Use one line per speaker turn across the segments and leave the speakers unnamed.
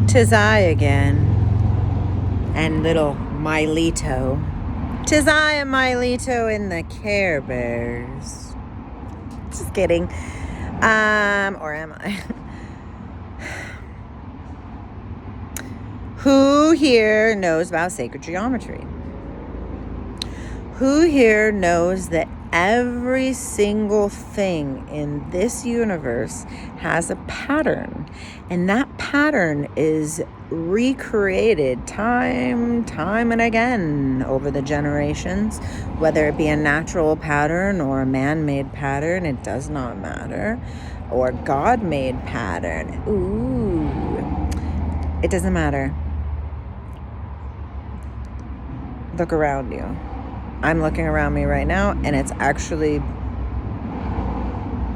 'Tis I again, and little Milito. 'Tis I and Milito in the Care Bears. Just kidding. Or am I? Who here knows about sacred geometry? Who here knows that every single thing in this universe has a pattern, and that pattern is recreated time and again over the generations, whether it be a natural pattern or a man-made pattern, it does not matter, or God-made pattern, it doesn't matter. Look around you. I'm looking around me right now, and it's actually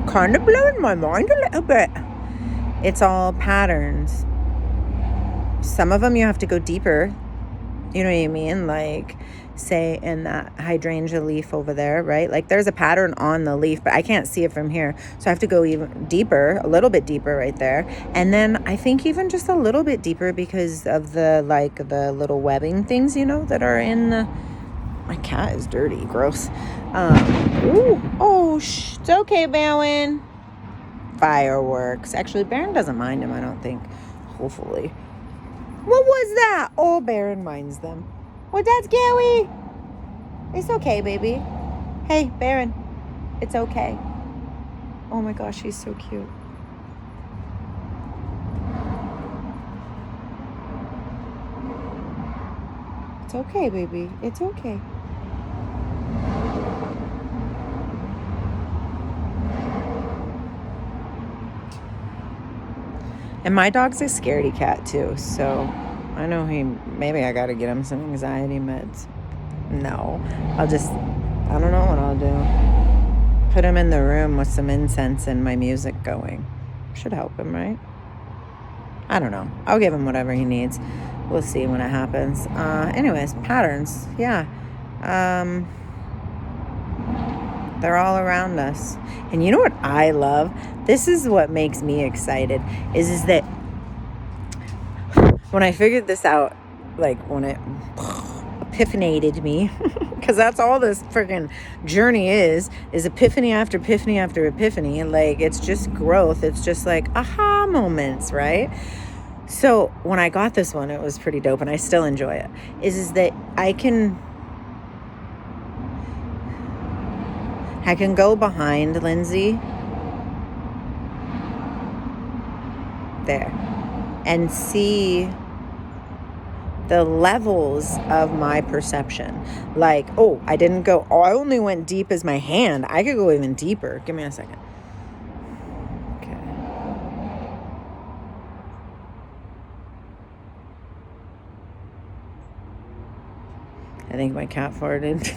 kind of blowing my mind a little bit. It's all patterns. Some of them you have to go deeper. You know what I mean? Like, say in that hydrangea leaf over there, right? Like, there's a pattern on the leaf, but I can't see it from here. So I have to go even deeper, a little bit deeper right there. And then I think even just a little bit deeper because of the little webbing things, that are in the... My cat is dirty. Gross. It's okay, Barron. Fireworks. Actually, Barron doesn't mind them, I don't think. Hopefully. What was that? Oh, Barron minds them. Was that scary? It's okay, baby. Hey, Barron. It's okay. Oh my gosh, he's so cute. It's okay, baby. It's okay. And my dog's a scaredy cat too, so I know maybe I gotta get him some anxiety meds. No, I don't know what I'll do. Put him in the room with some incense and my music going. Should help him, right? I don't know. I'll give him whatever he needs. We'll see when it happens. Anyways, patterns. Yeah. They're all around us. And you know what I love? This is what makes me excited, is that when I figured this out, like when it epiphanated me, because that's all this freaking journey is epiphany after epiphany after epiphany. And like, it's just growth. It's just like aha moments, right? So when I got this one, it was pretty dope, and I still enjoy it, is that I can go behind Lindsay there and see the levels of my perception. Like, I only went deep as my hand. I could go even deeper. Give me a second. Okay. I think my cat farted.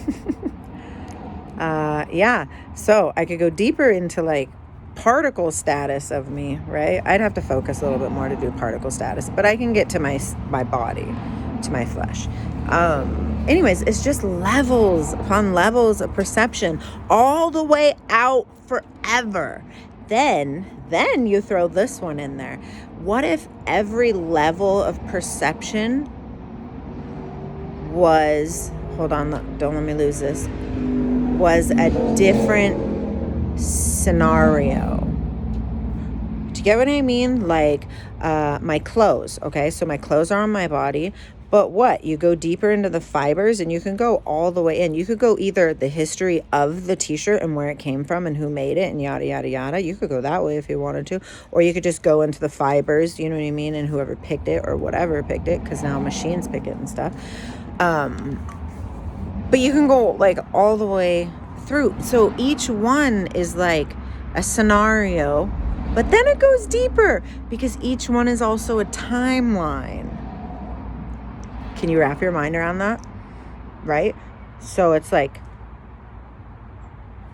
Yeah, so I could go deeper into like particle status of me, right? I'd have to focus a little bit more to do particle status, but I can get to my body, to my flesh. Anyways, it's just levels upon levels of perception all the way out forever. Then you throw this one in there. What if every level of perception was, hold on, don't let me lose this, was a different scenario? Do you get what I mean? Like my clothes, okay? So my clothes are on my body, but what? You go deeper into the fibers and you can go all the way in. You could go either the history of the t-shirt and where it came from and who made it and yada, yada, yada. You could go that way if you wanted to. Or you could just go into the fibers, you know what I mean? And whoever picked it or whatever picked it, because now machines pick it and stuff. But you can go like all the way through. So each one is like a scenario, but then it goes deeper because each one is also a timeline. Can you wrap your mind around that? Right? So it's like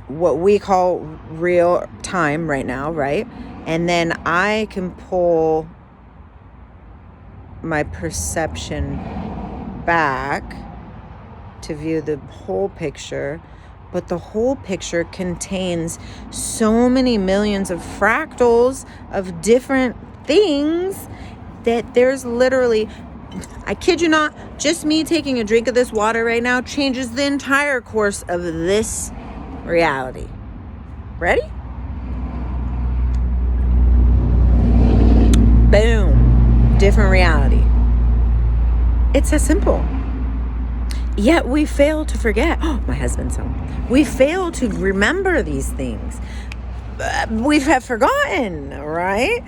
what we call real time right now, right? And then I can pull my perception back to view the whole picture, but the whole picture contains so many millions of fractals of different things That there's literally, I kid you not, just me taking a drink of this water right now changes the entire course of this reality. Ready? Boom. Different reality. It's that simple. Yet we fail to forget. Oh, my husband's home. We fail to remember these things. We have forgotten, right?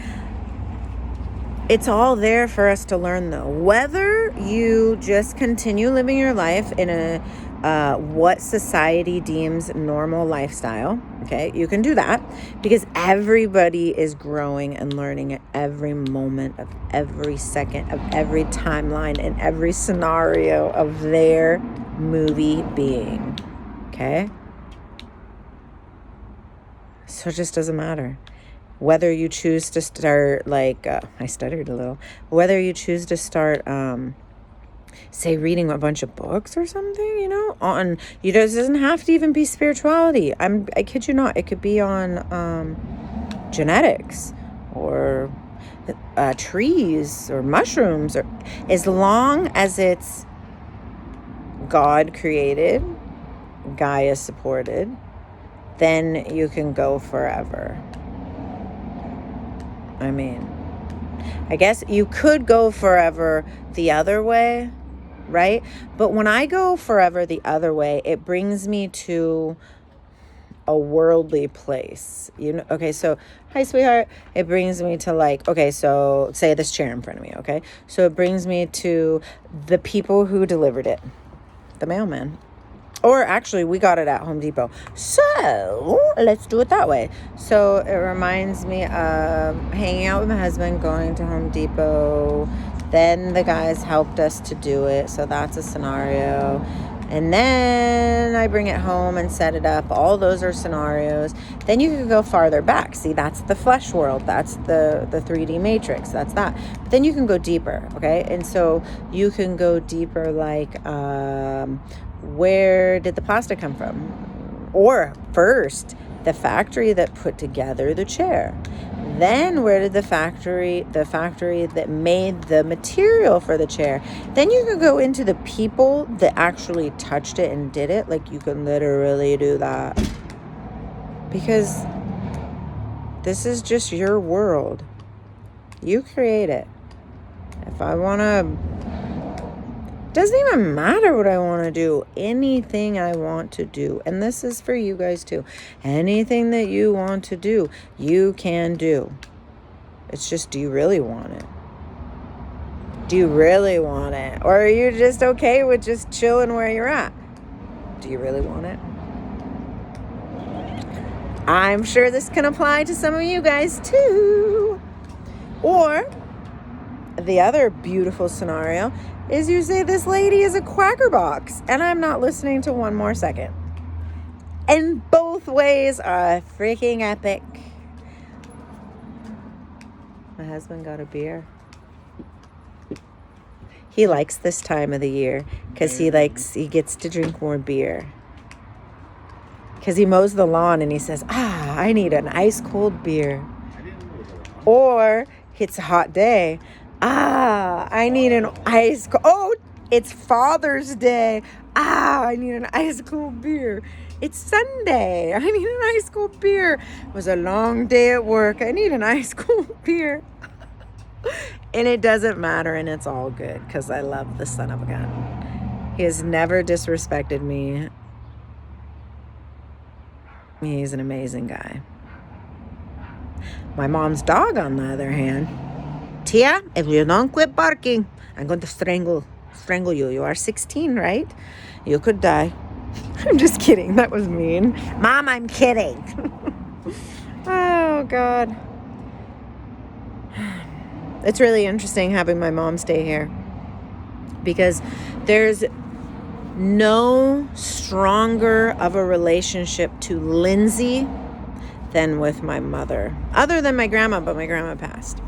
It's all there for us to learn, though. Whether you just continue living your life in a what society deems normal lifestyle, okay, you can do that, because everybody is growing and learning at every moment of every second of every timeline and every scenario of their movie being, okay? So it just doesn't matter. Whether you choose to start, like, I stuttered a little, whether you choose to start, say, reading a bunch of books or something, you know, on, it doesn't have to even be spirituality. I kid you not, it could be on genetics or trees or mushrooms, or as long as it's God created, Gaia supported, then you can go forever. I mean, I guess you could go forever the other way, right? But when I go forever the other way, it brings me to a worldly place. You know, okay, so hi sweetheart. It brings me to, like, okay, so say this chair in front of me, okay? So it brings me to the people who delivered it, the mailman. Or actually, we got it at Home Depot. So let's do it that way. So it reminds me of hanging out with my husband, going to Home Depot. Then the guys helped us to do it. So that's a scenario. And then I bring it home and set it up. All those are scenarios. Then you can go farther back. See, that's the flesh world. That's the 3D matrix. That's that. But then you can go deeper, okay? And so you can go deeper, like, where did the plastic come from? Or first, the factory that put together the chair. Then where did the factory that made the material for the chair? Then you can go into the people that actually touched it and did it. Like, you can literally do that. Because this is just your world. You create it. If I want to, doesn't even matter what I want to do. Anything I want to do. And this is for you guys too. Anything that you want to do, you can do. It's just, do you really want it? Do you really want it? Or are you just okay with just chilling where you're at? Do you really want it? I'm sure this can apply to some of you guys too. Or the other beautiful scenario is you say this lady is a quacker box, and I'm not listening to one more second. And both ways are freaking epic. My husband got a beer. He likes this time of the year because he gets to drink more beer. Because he mows the lawn and he says, I need an ice cold beer. Or it's a hot day. I need an ice cold. Oh, it's Father's Day. I need an ice cold beer. It's Sunday. I need an ice cold beer. It was a long day at work. I need an ice cold beer. And it doesn't matter, and it's all good because I love the son of a gun. He has never disrespected me. He's an amazing guy. My mom's dog, on the other hand, Tia, if you don't quit barking, I'm going to strangle you. You are 16, right? You could die. I'm just kidding. That was mean. Mom, I'm kidding. Oh, God. It's really interesting having my mom stay here because there's no stronger of a relationship to Lindsay than with my mother, other than my grandma, but my grandma passed.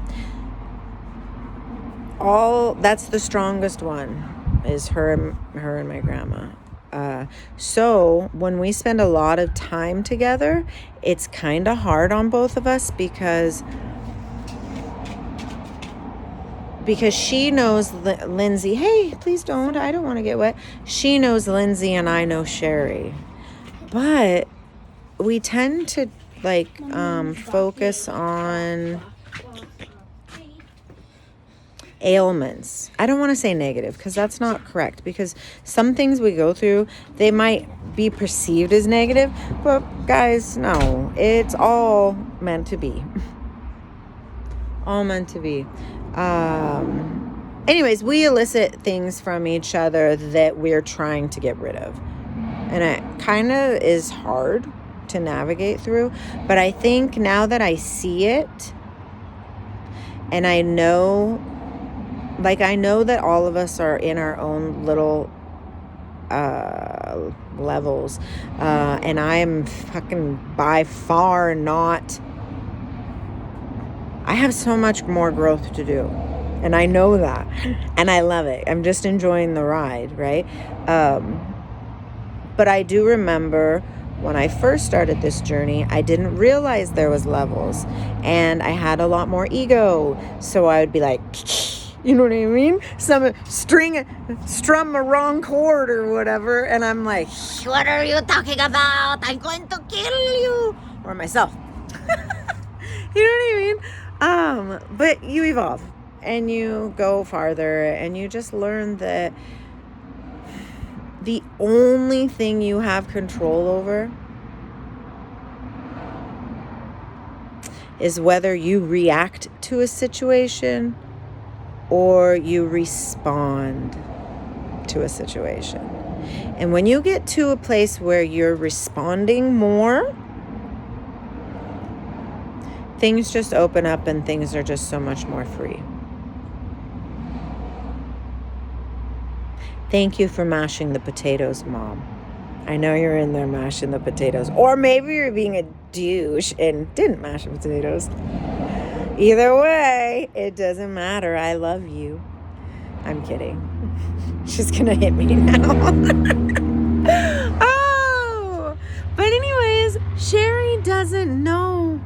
That's the strongest one, is her and my grandma. So when we spend a lot of time together, it's kind of hard on both of us because because she knows Lindsay. Hey, please don't. I don't want to get wet. She knows Lindsay and I know Sherry. But we tend to like focus on ailments. I don't want to say negative because that's not correct, because some things we go through, they might be perceived as negative, but guys, no, it's all meant to be. All meant to be. Anyways, we elicit things from each other that we're trying to get rid of. And it kind of is hard to navigate through. But I think now that I see it, and I know that all of us are in our own little levels. And I am fucking by far not... I have so much more growth to do. And I know that. And I love it. I'm just enjoying the ride, right? But I do remember when I first started this journey, I didn't realize there was levels. And I had a lot more ego. So I would be like, you know what I mean? Strum a wrong chord or whatever. And I'm like, what are you talking about? I'm going to kill you. Or myself. You know what I mean? But you evolve and you go farther and you just learn that the only thing you have control over is whether you react to a situation or you respond to a situation. And when you get to a place where you're responding more, things just open up and things are just so much more free. Thank you for mashing the potatoes, Mom. I know you're in there mashing the potatoes. Or maybe you're being a douche and didn't mash the potatoes. Either way, it doesn't matter. I love you. I'm kidding. She's going to hit me now. Oh! But anyways, Sherry doesn't know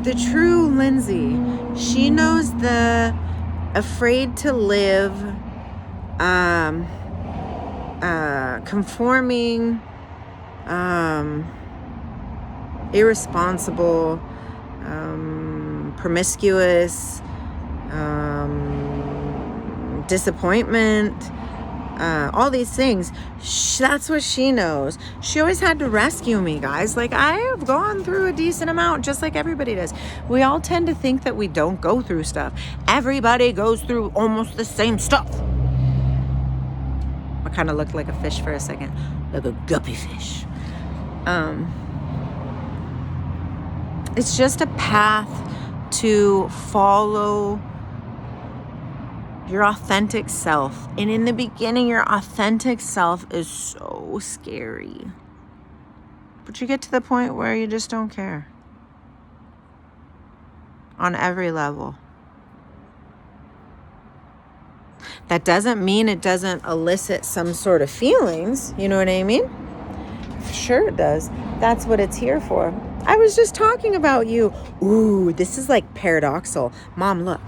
the true Lindsay. She knows the afraid to live, conforming, irresponsible, promiscuous, disappointment, all these things. That's what she knows. She always had to rescue me, guys. Like, I have gone through a decent amount, just like everybody does. We all tend to think that we don't go through stuff. Everybody goes through almost the same stuff. I kind of looked like a fish for a second, like a guppy fish. It's just a path to follow your authentic self. And in the beginning, your authentic self is so scary. But you get to the point where you just don't care. On every level. That doesn't mean it doesn't elicit some sort of feelings. You know what I mean? Sure it does. That's what it's here for. I was just talking about you. Ooh, this is like paradoxical. Mom, look.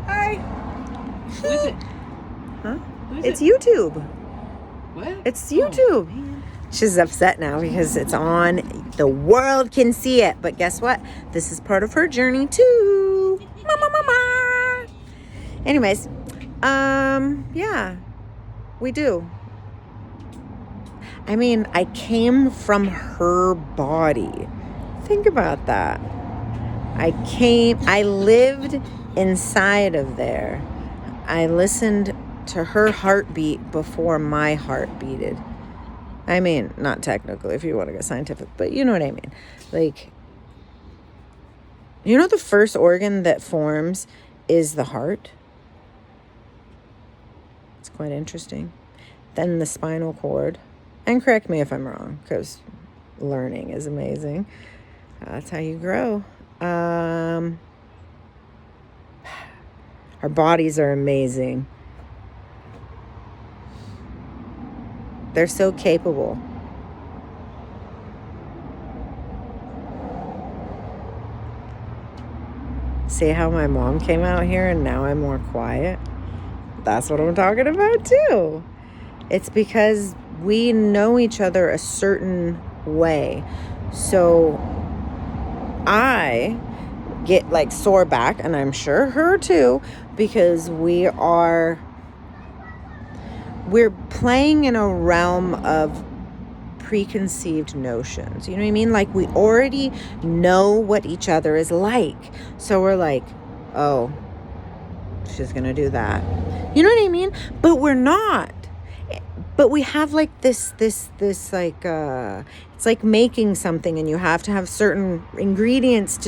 Hi.
Who is it?
Huh?
Who is
It's
it?
YouTube.
What?
It's YouTube.
Man.
She's upset now because it's on. The world can see it. But guess what? This is part of her journey too. Mama. Anyways, yeah, we do. I mean, I came from her body. Think about that. I lived inside of there. I listened to her heartbeat before my heart beated. I mean, not technically if you want to get scientific, but you know what I mean. Like, you know, the first organ that forms is the heart. It's quite interesting. Then the spinal cord. And correct me if I'm wrong, because learning is amazing. That's how you grow. Our bodies are amazing. They're so capable. See how my mom came out here and now I'm more quiet? That's what I'm talking about too. It's because we know each other a certain way. So I get like sore back, and I'm sure her too, because we're playing in a realm of preconceived notions. You know what I mean? Like, we already know what each other is like. So we're like, oh, she's gonna do that. You know what I mean? But we're not. But we have like this like it's like making something, and you have to have certain ingredients